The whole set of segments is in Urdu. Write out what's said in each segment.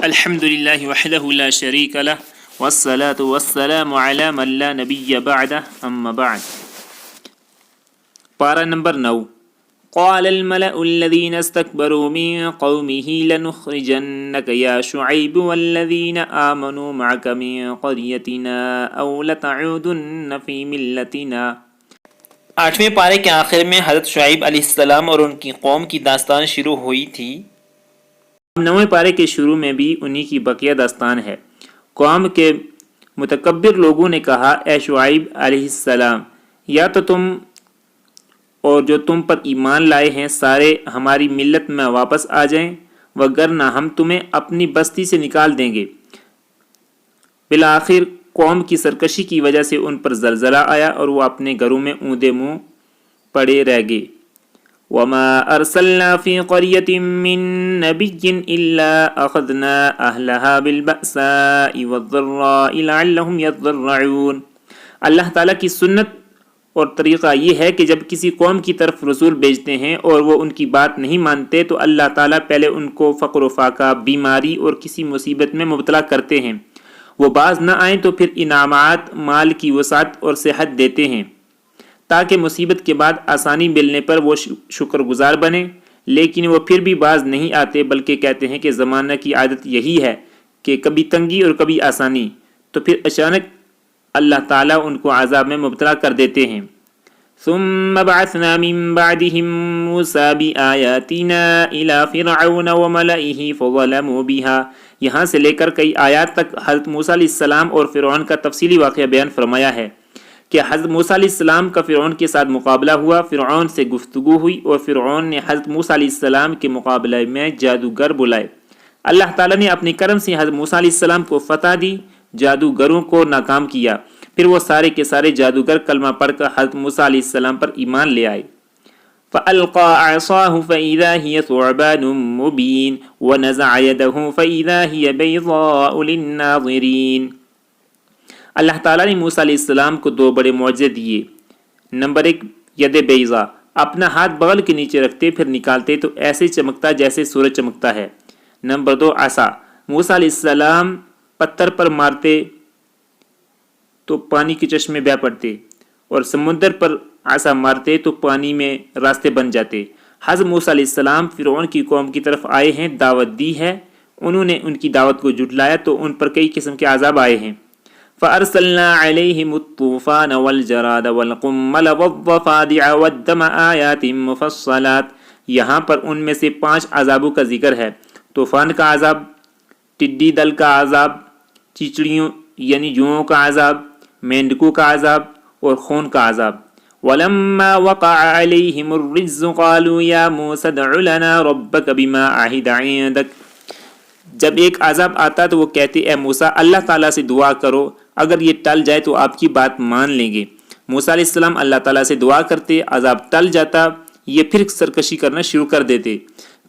الحمد للہ وحدہ لا شریک لہ والصلاة والسلام علی من لا نبی بعدہ اما بعد۔ پارہ نمبر 9۔ قال الملأ الذين استكبروا من قومه لنخرجنك يا شعيب والذين آمنوا معك من قريتنا أو لتعودن في ملتنا۔ 8ویں پارے کے آخر میں حضرت شعیب علیہ السلام اور ان کی قوم کی داستان شروع ہوئی تھی۔ 9ویں پارے کے شروع میں بھی انہی کی بقیہ داستان ہے۔ قوم کے متکبر لوگوں نے کہا، اے شعیب علیہ السلام، یا تو تم اور جو تم پر ایمان لائے ہیں سارے ہماری ملت میں واپس آ جائیں، وگرنہ ہم تمہیں اپنی بستی سے نکال دیں گے۔ بالآخر قوم کی سرکشی کی وجہ سے ان پر زلزلہ آیا اور وہ اپنے گھروں میں اوندے منہ پڑے رہ گئے۔ وما ارسلنا في قرية من نبي الا اخذنا اهلها بالبأساء والضراء لعلهم يضرعون۔ اللہ تعالیٰ کی سنت اور طریقہ یہ ہے کہ جب کسی قوم کی طرف رسول بھیجتے ہیں اور وہ ان کی بات نہیں مانتے تو اللہ تعالیٰ پہلے ان کو فقر و فاقہ، بیماری اور کسی مصیبت میں مبتلا کرتے ہیں۔ وہ باز نہ آئیں تو پھر انعامات، مال کی وسعت اور صحت دیتے ہیں تاکہ مصیبت کے بعد آسانی ملنے پر وہ شکر گزار بنے، لیکن وہ پھر بھی باز نہیں آتے بلکہ کہتے ہیں کہ زمانہ کی عادت یہی ہے کہ کبھی تنگی اور کبھی آسانی، تو پھر اچانک اللہ تعالیٰ ان کو عذاب میں مبتلا کر دیتے ہیں۔ ثم بعثنا من بعدهم موسى بآياتنا إلى فرعون وملئه فظلموا بها۔ یہاں سے لے کر کئی آیات تک حضرت موسیٰ علیہ السلام اور فرعون کا تفصیلی واقعہ بیان فرمایا ہے کہ حضرت موسیٰ علیہ السلام کا فرعون کے ساتھ مقابلہ ہوا، فرعون سے گفتگو ہوئی اور فرعون نے حضرت موسیٰ علیہ السلام کے مقابلے میں جادوگر بلائے۔ اللہ تعالیٰ نے اپنے کرم سے حضرت موسیٰ علیہ السلام کو فتح دی، جادوگروں کو ناکام کیا، پھر وہ سارے کے سارے جادوگر کلمہ پڑھ کر حضرت موسیٰ علیہ السلام پر ایمان لے آئے۔ فَأَلْقَى عَصَاهُ فَإِذَا هِيَ ثُعْبَانٌ مُّبِينٌ وَنَزَعَ يَدَهُ فَإِذَا هِيَ بَيْضَاءُ لِلنَّاظِرِينَ۔ اللہ تعالیٰ نے موسیٰ علیہ السلام کو 2 بڑے معجزے دیے۔ نمبر 1، ید بیضا، اپنا ہاتھ بغل کے نیچے رکھتے پھر نکالتے تو ایسے چمکتا جیسے سورج چمکتا ہے۔ نمبر 2، عصا، موسیٰ علیہ السلام پتھر پر مارتے تو پانی کے چشمے بہہ پڑتے اور سمندر پر عصا مارتے تو پانی میں راستے بن جاتے۔ حضرت موسیٰ علیہ السلام فرعون کی قوم کی طرف آئے ہیں، دعوت دی ہے، انہوں نے ان کی دعوت کو جھٹلایا تو ان پر کئی قسم کے عذاب آئے ہیں۔ فَأَرْسَلْنَا عَلَيْهِمُ الطُّوفَانَ وَالْجَرَادَ وَالْقُمَّلَ وَالضَّفَادِعَ وَالدَّمَ آيَاتٍ مُفَصَّلَاتٍ۔ یہاں پر ان میں سے 5 عذابوں کا ذکر ہے: طوفان کا عذاب، ٹڈی دل کا عذاب، چیچڑیوں یعنی جوؤں کا عذاب، مینڈکوں کا عذاب اور خون کا عذاب۔ وَلَمَّا وَقَعَ عَلَيْهِمُ الرِّجْزُ قَالُوا يَا مُوسَى ادْعُ لَنَا رَبَّكَ بِمَا عَهِدَ عِندَكَ۔ جب ایک عذاب آتا تو وہ کہتے، اے موسیٰ اللہ تعالیٰ سے دعا کرو، اگر یہ ٹل جائے تو آپ کی بات مان لیں گے۔ موسیٰ علیہ السلام اللہ تعالیٰ سے دعا کرتے، عذاب ٹل جاتا، یہ پھر سرکشی کرنا شروع کر دیتے۔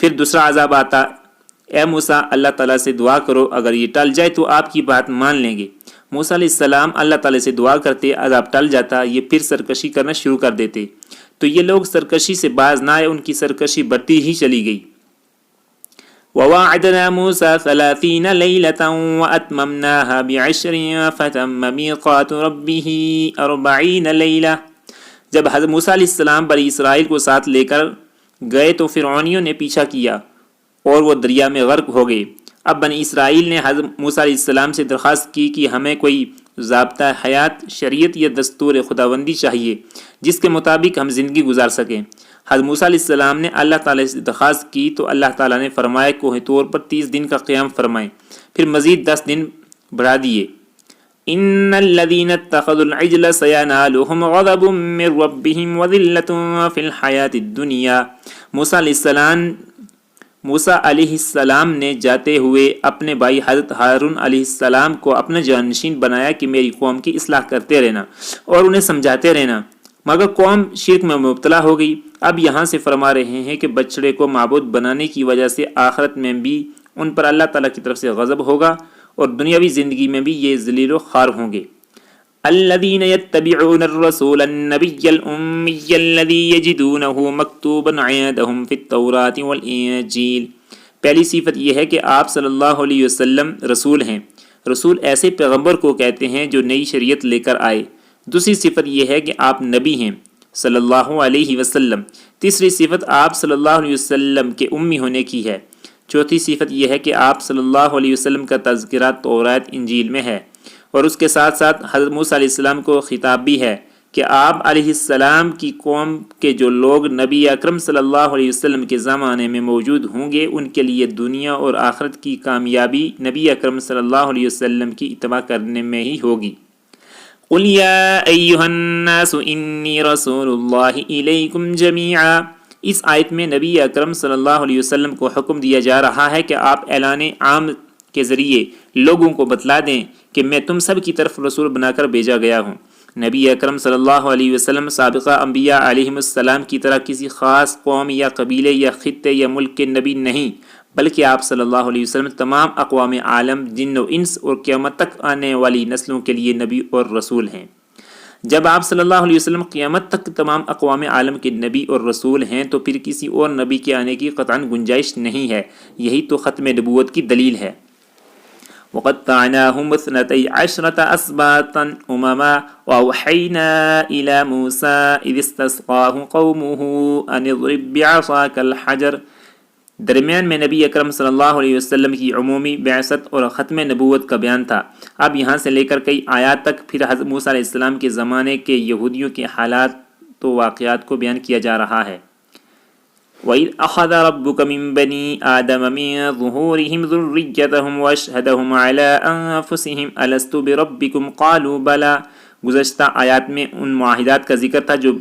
پھر دوسرا عذاب آتا، اے موسیٰ اللہ تعالیٰ سے دعا کرو، اگر یہ ٹل جائے تو آپ کی بات مان لیں گے۔ موسیٰ علیہ السلام اللہ تعالیٰ سے دعا کرتے، عذاب ٹل جاتا، یہ پھر سرکشی کرنا شروع کر دیتے۔ تو یہ لوگ سرکشی سے باز نہ آئے، ان کی سرکشی بڑھتی ہی چلی گئی۔ وَوَعَدْنَا مُوسَى 30 لَيْلَةً وَأَتْمَمْنَاهَا ب10 فَتَمَّ مِيقَاتُ رَبِّهِ 40 لَيْلَةً۔ جب حضرت موسیٰ علیہ السلام بنی اسرائیل کو ساتھ لے کر گئے تو فرعونیوں نے پیچھا کیا اور وہ دریا میں غرق ہو گئے۔ اب بنی اسرائیل نے حضرت موسیٰ علیہ السلام سے درخواست کی کہ ہمیں کوئی ضابطہ حیات، شریعت یا دستور خداوندی چاہیے جس کے مطابق ہم زندگی گزار سکیں۔ حضرت موسیٰ علیہ السلام نے اللہ تعالیٰ سے درخواست کی تو اللہ تعالیٰ نے فرمایا کوہ طور پر 30 دن کا قیام فرمائیں، پھر مزید 10 دن بڑھا دیے۔ ان الذين اتخذوا العجل سينالهم غضب من ربهم وذلة في الحياة الدنيا۔ موسیٰ علیہ السلام نے جاتے ہوئے اپنے بھائی حضرت ہارون علیہ السلام کو اپنا جانشین بنایا کہ میری قوم کی اصلاح کرتے رہنا اور انہیں سمجھاتے رہنا، مگر قوم شرک میں مبتلا ہو گئی۔ اب یہاں سے فرما رہے ہیں کہ بچڑے کو معبود بنانے کی وجہ سے آخرت میں بھی ان پر اللہ تعالیٰ کی طرف سے غضب ہوگا اور دنیاوی زندگی میں بھی یہ ذلیل و خوار ہوں گے۔ الذين يتبعون الرسول النبي الأمي الذي يجدونه مكتوبا عندهم في التوراة والإنجيل۔ پہلی صفت یہ ہے کہ آپ صلی اللہ علیہ وسلم رسول ہیں۔ رسول ایسے پیغمبر کو کہتے ہیں جو نئی شریعت لے کر آئے۔ دوسری صفت یہ ہے کہ آپ نبی ہیں صلی اللہ علیہ وسلم۔ تیسری صفت آپ صلی اللہ علیہ وسلم کے امی ہونے کی ہے۔ چوتھی صفت یہ ہے کہ آپ صلی اللہ علیہ وسلم کا تذکرہ تورات انجیل میں ہے، اور اس کے ساتھ ساتھ حضرت موسیٰ علیہ السلام کو خطاب بھی ہے کہ آپ علیہ السلام کی قوم کے جو لوگ نبی اکرم صلی اللہ علیہ وسلم کے زمانے میں موجود ہوں گے ان کے لیے دنیا اور آخرت کی کامیابی نبی اکرم صلی اللہ علیہ وسلم کی اتباع کرنے میں ہی ہوگی۔ قُلْ يَا أَيُّهَا النَّاسُ إِنِّي رَسُولُ اللَّهِ إِلَيْكُمْ جَمِيعًا۔ اس آیت میں نبی اکرم صلی اللہ علیہ وسلم کو حکم دیا جا رہا ہے کہ آپ اعلان عام کے ذریعے لوگوں کو بتلا دیں کہ میں تم سب کی طرف رسول بنا کر بھیجا گیا ہوں۔ نبی اکرم صلی اللہ علیہ وسلم سابقہ انبیاء علیہم السلام کی طرح کسی خاص قوم یا قبیلے یا خطے یا ملک کے نبی نہیں، بلکہ آپ صلی اللہ علیہ وسلم تمام اقوام عالم، جن و انس اور قیامت تک آنے والی نسلوں کے لیے نبی اور رسول ہیں۔ جب آپ صلی اللہ علیہ وسلم قیامت تک تمام اقوام عالم کے نبی اور رسول ہیں تو پھر کسی اور نبی کے آنے کی قطعاً گنجائش نہیں ہے۔ یہی تو ختم نبوت کی دلیل ہے۔ وَقَطَّعْنَاهُمُ اثْنَتَيْ عَشْرَةَ أَسْبَاطًا أُمَمًا وَأَوْحَيْنَا إِلَى مُوسَىٰ إِذِ اسْتَسْقَاهُ قَوْمُهُ أَنِ اضْرِب بِّعَصَاكَ الْحَجَرَ۔ درمیان میں نبی اکرم صلی اللہ علیہ وسلم کی عمومی بعثت اور ختم نبوت کا بیان تھا۔ اب یہاں سے لے کر کئی آیات تک پھر حضرت موسیٰ علیہ السلام کے زمانے کے یہودیوں کے حالات و واقعات کو بیان کیا جا رہا ہے۔ وَإِذْ أَخَذَ رَبُّكَ مِن بَنِي آدَمَ مِن ظُهُورِهِمْ ذُرِّيَّتَهُمْ وَأَشْهَدَهُمْ عَلَىٰ أَنفُسِهِمْ أَلَسْتُ بِرَبِّكُمْ قَالُوا بَلَىٰ۔ گزشتہ آیات میں ان معاہدات کا ذکر تھا جو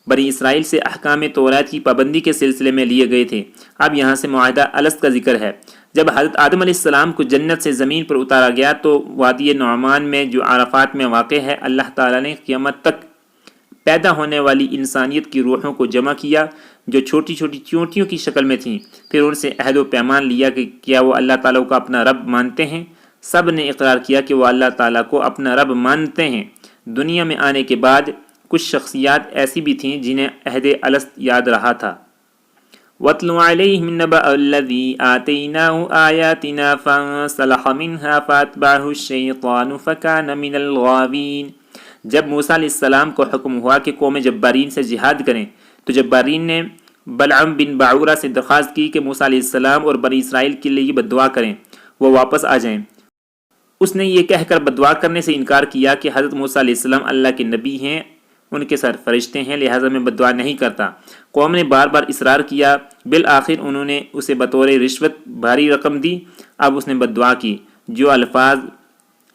بنی اسرائیل سے احکام تورات کی پابندی کے سلسلے میں لیے گئے تھے۔ اب یہاں سے معاہدہ الست کا ذکر ہے۔ جب حضرت آدم علیہ السلام کو جنت سے زمین پر اتارا گیا تو وادی نعمان میں جو عرفات میں واقع ہے، اللہ تعالیٰ نے قیامت تک پیدا ہونے والی انسانیت کی روحوں کو جمع کیا جو چھوٹی چھوٹی چونٹیوں کی شکل میں تھیں، پھر ان سے عہد و پیمان لیا کہ کیا وہ اللہ تعالیٰ کو اپنا رب مانتے ہیں۔ سب نے اقرار کیا کہ وہ اللہ تعالیٰ کو اپنا رب مانتے ہیں۔ دنیا میں آنے کے بعد کچھ شخصیات ایسی بھی تھیں جنہیں عہد الست یاد رہا تھا۔ وَاتْلُ عَلَيْهِمْ نَبَأَ الَّذِي آتَيْنَاهُ آيَاتِنَا فَانسَلَخَ مِنْهَا فَأَتْبَعَهُ الشَّيْطَانُ فَكَانَ مِنَ الْغَاوِينَ۔ جب موسیٰ علیہ السلام کو حکم ہوا کہ قوم جبارین سے جہاد کریں تو جبارین نے بلعم بن باعورہ سے درخواست کی کہ موسیٰ علیہ السلام اور بنی اسرائیل کے لیے بد دعا کریں، وہ واپس آ جائیں۔ اس نے یہ کہہ کر بد دعا کرنے سے انکار کیا کہ حضرت موسیٰ علیہ السلام اللہ کے نبی ہیں، ان کے سر فرشتے ہیں، لہٰذا میں بد دعا نہیں کرتا۔ قوم نے بار بار اصرار کیا، بالآخر انہوں نے اسے بطور رشوت بھاری رقم دی۔ اب اس نے بد دعا کی۔ جو الفاظ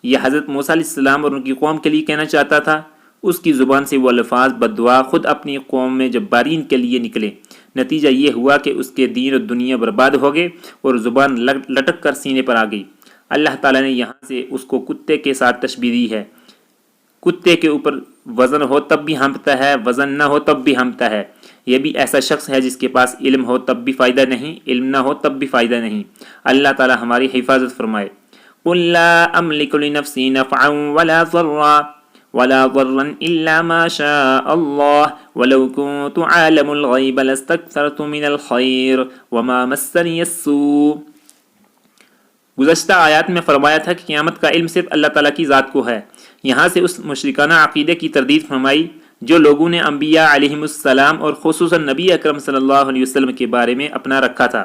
یہ حضرت موسیٰ علیہ السلام اور ان کی قوم کے لیے کہنا چاہتا تھا، اس کی زبان سے وہ الفاظ بد دعا خود اپنی قوم میں جبارین کے لیے نکلے۔ نتیجہ یہ ہوا کہ اس کے دین اور دنیا برباد ہو گئے اور زبان لٹک کر سینے پر آ گئی۔ اللہ تعالیٰ نے یہاں سے اس کو کتے کے ساتھ تشبیہ دی ہے۔ کتے کے اوپر وزن ہو تب بھی ہمتا ہے، وزن نہ ہو تب بھی ہمتا ہے۔ یہ بھی ایسا شخص ہے جس کے پاس علم ہو تب بھی فائدہ نہیں، علم نہ ہو تب بھی فائدہ نہیں۔ اللہ تعالیٰ ہماری حفاظت فرمائے۔ قُلْ لَا أَمْلِكُ لِنَفْسِي نَفْعًا وَلَا ضَرًّا إِلَّا مَا شَاءَ اللَّهُ وَلَوْ كُنْتُ عَالِمَ الْغَيْبِ لَاسْتَكْثَرْتُ مِنَ الْخَيْرِ وَمَا مَسَّنِيَ السُّوءُ۔ گزشتہ آیات میں فرمایا تھا کہ قیامت کا علم صرف اللہ تعالیٰ کی ذات کو ہے۔ یہاں سے اس مشرکانہ عقیدے کی تردید فرمائی جو لوگوں نے انبیاء علیہم السلام اور خصوصاً نبی اکرم صلی اللہ علیہ وسلم کے بارے میں اپنا رکھا تھا۔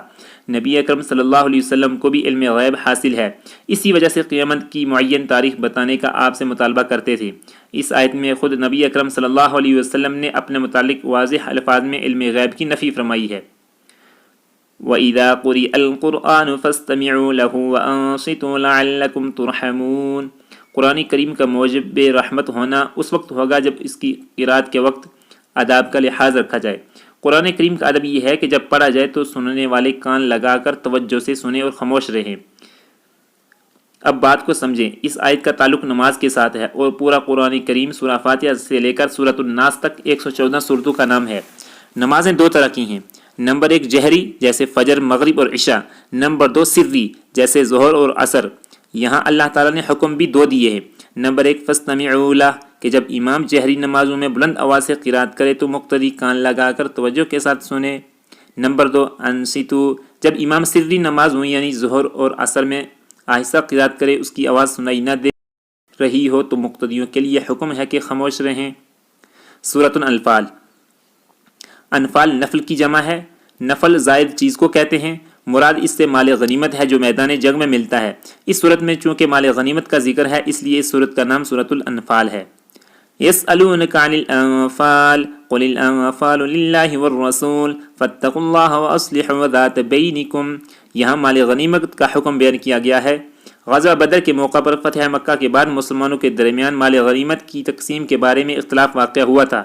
نبی اکرم صلی اللہ علیہ وسلم کو بھی علم غیب حاصل ہے، اسی وجہ سے قیامت کی معین تاریخ بتانے کا آپ سے مطالبہ کرتے تھے۔ اس آیت میں خود نبی اکرم صلی اللہ علیہ وسلم نے اپنے متعلق واضح الفاظ میں علم غیب کی نفی فرمائی ہے۔ وَإِذَا قُرِئَ الْقُرْآنُ فَاسْتَمِعُوا لَهُ وَأَنصِتُوا لَعَلَّكُمْ تُرْحَمُونَ۔ قرآن کریم کا موجب رحمت ہونا اس وقت ہوگا جب اس کی قرأت کے وقت آداب کا لحاظ رکھا جائے۔ قرآن کریم کا ادب یہ ہے کہ جب پڑھا جائے تو سننے والے کان لگا کر توجہ سے سنیں اور خاموش رہیں۔ اب بات کو سمجھیں۔ اس آیت کا تعلق نماز کے ساتھ ہے اور پورا قرآن کریم سورہ فاتحہ سے لے کر سورۃ الناس تک 114 سورتوں کا نام ہے۔ نمازیں دو طرح کی ہیں، نمبر 1 جہری جیسے فجر، مغرب اور عشاء، نمبر 2 سری جیسے ظہر اور عصر۔ یہاں اللہ تعالیٰ نے حکم بھی دو دیے ہیں۔ نمبر 1 فاستمعوا لہ کہ جب امام جہری نمازوں میں بلند آواز سے قرات کرے تو مقتدی کان لگا کر توجہ کے ساتھ سنے۔ نمبر 2 انصتو جب امام سری نماز ہو یعنی ظہر اور عصر میں آہستہ قرات کرے، اس کی آواز سنائی نہ دے رہی ہو تو مقتدیوں کے لیے حکم ہے کہ خاموش رہیں۔ سورۃ الانفال۔ انفال نفل کی جمع ہے۔ نفل زائد چیز کو کہتے ہیں، مراد اس سے مال غنیمت ہے جو میدان جنگ میں ملتا ہے۔ اس صورت میں چونکہ مال غنیمت کا ذکر ہے اس لیے اس صورت کا نام سورۃ الانفال ہے۔ يسألونك عن الأنفال قل الأنفال لله والرسول فاتقوا الله وأصلحوا ذات بينكم۔ یہاں مال غنیمت کا حکم بیان کیا گیا ہے۔ غزوہ بدر کے موقع پر فتح مکہ کے بعد مسلمانوں کے درمیان مال غنیمت کی تقسیم کے بارے میں اختلاف واقع ہوا تھا،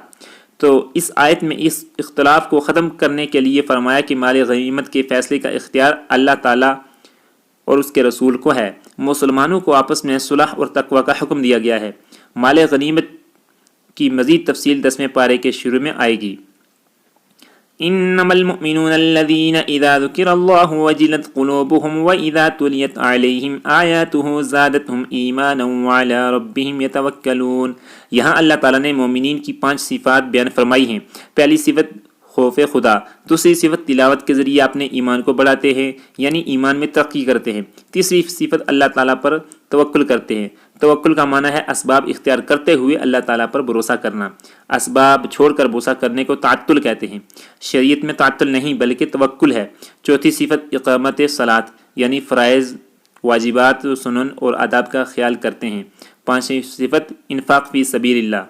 تو اس آیت میں اس اختلاف کو ختم کرنے کے لیے فرمایا کہ مال غنیمت کے فیصلے کا اختیار اللہ تعالیٰ اور اس کے رسول کو ہے۔ مسلمانوں کو آپس میں صلح اور تقوی کا حکم دیا گیا ہے۔ مال غنیمت کی مزید تفصیل 10ویں پارے کے شروع میں آئے گی۔ انما المؤمنون الذين اذا ذكر الله وجلت قلوبهم واذا تليت عليهم آياته زادتهم ایمانا وعلى ربهم يتوکلون۔ یہاں اللہ تعالیٰ نے مومنین کی 5 صفات بیان فرمائی ہیں۔ پہلی صفت خوف خدا، دوسری صفت تلاوت کے ذریعے اپنے ایمان کو بڑھاتے ہیں یعنی ایمان میں ترقی کرتے ہیں، تیسری صفت اللہ تعالیٰ پر توکل کرتے ہیں۔ توکل کا معنی ہے اسباب اختیار کرتے ہوئے اللہ تعالیٰ پر بھروسہ کرنا، اسباب چھوڑ کر بھروسہ کرنے کو تعتل کہتے ہیں۔ شریعت میں تعتل نہیں بلکہ توکل ہے۔ چوتھی صفت اقامت صلاۃ یعنی فرائض، واجبات، سنن اور آداب کا خیال کرتے ہیں۔ پانچویں صفت انفاق فی سبیل اللہ۔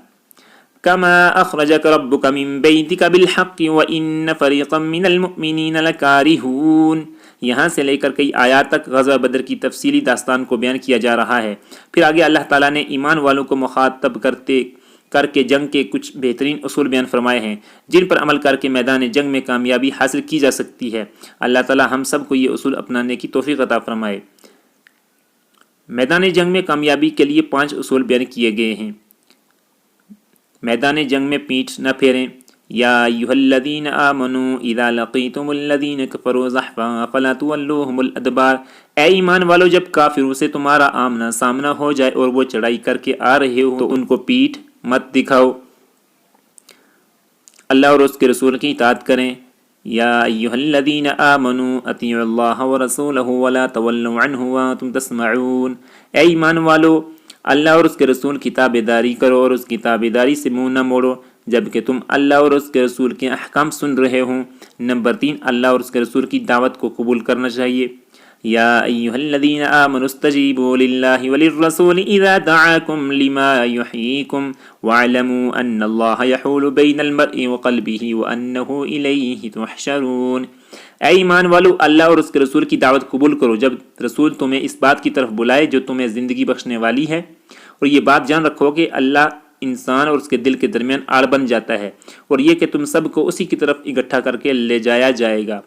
کما اخرجک ربک من بیتک بالحق وان فریقا من المؤمنین لکارہون۔ یہاں سے لے کر کئی آیات تک غزوہ بدر کی تفصیلی داستان کو بیان کیا جا رہا ہے۔ پھر آگے اللہ تعالیٰ نے ایمان والوں کو مخاطب کر کے جنگ کے کچھ بہترین اصول بیان فرمائے ہیں جن پر عمل کر کے میدان جنگ میں کامیابی حاصل کی جا سکتی ہے۔ اللہ تعالیٰ ہم سب کو یہ اصول اپنانے کی توفیق عطا فرمائے۔ میدان جنگ میں کامیابی کے لیے 5 اصول بیان کیے گئے ہیں۔ میدان جنگ میں پیٹھ نہ پھیریں۔ یا ایھا الذین آمنوا اذا لقیتم الذین کفروا زحفا فلا تولوہم الادبار۔ اے ایمان والو، جب کافروں سے تمہارا آمنا سامنا ہو جائے اور وہ چڑھائی کر کے آ رہے ہو تو ان کو پیٹھ مت دکھاؤ، اللہ اور اس کے رسول کی اطاعت کریں۔ یا ایھا الذین آمنوا اطیعوا اللہ ورسولہ ولا تولوا عنہ وانتم تسمعون۔ اے ایمان والو، اللہ اور اس کے رسول کی تابعداری کرو اور اس کی تابعداری سے منہ نہ موڑو جبکہ تم اللہ اور اس کے رسول کے احکام سن رہے ہوں۔ نمبر 3، اللہ اور اس کے رسول کی دعوت کو قبول کرنا چاہیے۔ یا ایھا الذین آمنوا استجیبوا للہ وللرسول اذا دعاکم لما یحییکم واعلموا ان اللہ یحول بین المرء وقلبہ وانہ الیہ تحشرون۔ اے ایمان والو، اللہ اور اس کے رسول کی دعوت قبول کرو جب رسول تمہیں اس بات کی طرف بلائے جو تمہیں زندگی بخشنے والی ہے، اور یہ بات جان رکھو کہ اللہ انسان اور اس کے دل کے درمیان آڑ بن جاتا ہے، اور یہ کہ تم سب کو اسی کی طرف اکٹھا کر کے لے جایا جائے گا۔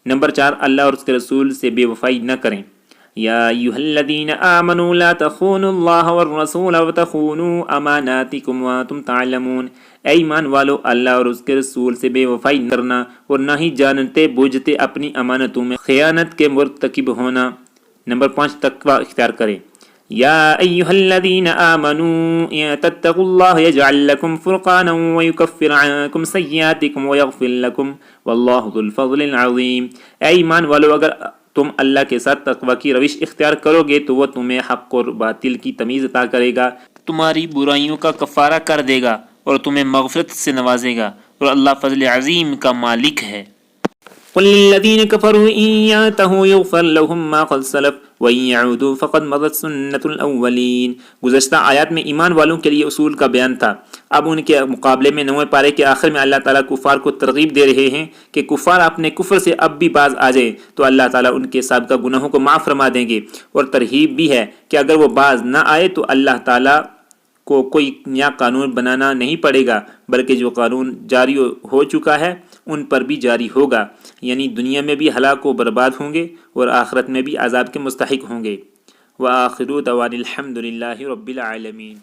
نمبر 4، اللہ اور اس کے رسول سے بے وفائی نہ کریں۔ یا ایھا الذین آمنوا لا تخونوا اللہ والرسول وتخونوا اماناتکم وانتم تعلمون۔ اے ایمان والو، اللہ اور اس کے رسول سے بے وفائی نہ کرنا اور نہ ہی جانتے بوجھتے اپنی امانتوں میں خیانت کے مرتکب ہونا۔ نمبر 5، تقوی اختیار کریں۔ یا ایھا الذین آمنوا ان تتقوا اللہ یجعل لکم فرقانا ویکفر عنکم سیئاتکم ویغفر لکم واللہ ذو الفضل العظیم۔ اے ایمان والو، اگر تم اللہ کے ساتھ تقوی کی روش اختیار کرو گے تو وہ تمہیں حق اور باطل کی تمیز عطا کرے گا، تمہاری برائیوں کا کفارہ کر دے گا اور تمہیں مغفرت سے نوازے گا، اور اللہ فضل عظیم کا مالک ہے۔ قل للذین کفروا ان ينتهوا یغفر لهم ما قد سلف وان يعودوا فقد مضت سنت الاولین۔ گزشتہ آیات میں ایمان والوں کے لیے اصول کا بیان تھا۔ اب ان کے مقابلے میں 9ویں پارے کے آخر میں اللہ تعالیٰ کفار کو ترغیب دے رہے ہیں کہ کفار اپنے کفر سے اب بھی باز آ جائیں تو اللہ تعالیٰ ان کے سابقہ گناہوں کو معاف فرما دیں گے، اور ترغیب بھی ہے کہ اگر وہ باز نہ آئے تو اللہ تعالیٰ کو کوئی نیا قانون بنانا نہیں پڑے گا بلکہ جو قانون جاری ہو چکا ہے ان پر بھی جاری ہوگا، یعنی دنیا میں بھی ہلاک و برباد ہوں گے اور آخرت میں بھی عذاب کے مستحق ہوں گے۔ وآخر دعوانا الحمد للہ رب العالمین۔